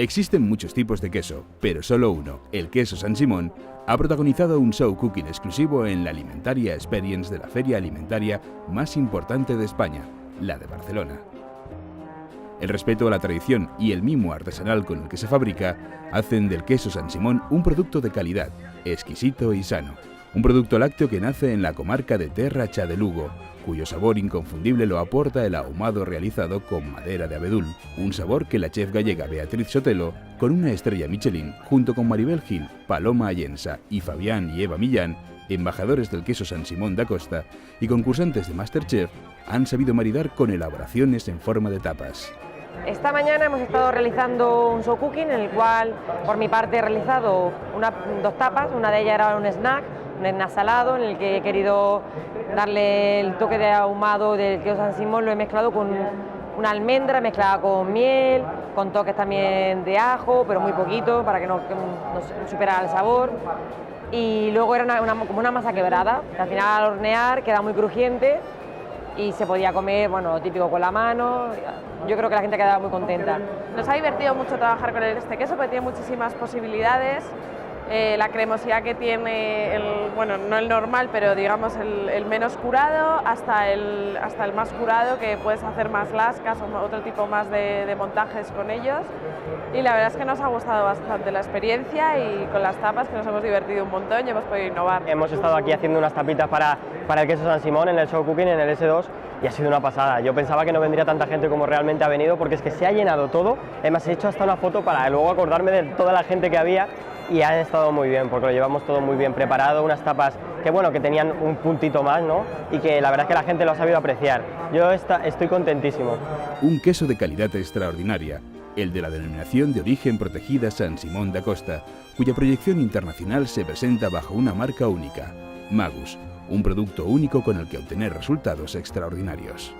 Existen muchos tipos de queso, pero solo uno, el queso San Simón, ha protagonizado un show cooking exclusivo en la Alimentaria Experience de la feria alimentaria más importante de España, la de Barcelona. El respeto a la tradición y el mimo artesanal con el que se fabrica hacen del queso San Simón un producto de calidad, exquisito y sano. Un producto lácteo que nace en la comarca de Terra Cha de Lugo, cuyo sabor inconfundible lo aporta el ahumado realizado con madera de abedul, un sabor que la chef gallega Beatriz Sotelo, con una estrella Michelin, junto con Maribel Gil, Paloma Allensa y Fabián y Eva Millán, embajadores del queso San Simón da Costa y concursantes de MasterChef, han sabido maridar con elaboraciones en forma de tapas. Esta mañana hemos estado realizando un show cooking en el cual, por mi parte, he realizado dos tapas. Una de ellas era un snack salado, en el que he querido darle el toque de ahumado del queso San Simón. Lo he mezclado con una almendra mezclada con miel, con toques también de ajo, pero muy poquito, para que no superara el sabor. Y luego era como una masa quebrada, que al final al hornear queda muy crujiente y se podía comer, bueno, típico con la mano. Yo creo que la gente quedaba muy contenta. Nos ha divertido mucho trabajar con este queso porque tiene muchísimas posibilidades. La cremosidad que tiene, bueno, no el normal, pero digamos el menos curado, hasta el más curado, que puedes hacer más lascas o otro tipo más de montajes con ellos. Y la verdad es que nos ha gustado bastante la experiencia, y con las tapas, que nos hemos divertido un montón y hemos podido innovar. Hemos estado aquí haciendo unas tapitas para el queso San Simón en el show cooking, en el S2, y ha sido una pasada. Yo pensaba que no vendría tanta gente como realmente ha venido, porque es que se ha llenado todo. Hemos hecho hasta una foto para luego acordarme de toda la gente que había, y han estado muy bien, porque lo llevamos todo muy bien preparado, unas tapas que, bueno, que tenían un puntito más, ¿no? Y que la verdad es que la gente lo ha sabido apreciar. Yo estoy contentísimo. Un queso de calidad extraordinaria, el de la denominación de origen protegida San Simón da Costa, cuya proyección internacional se presenta bajo una marca única, Magus, un producto único con el que obtener resultados extraordinarios.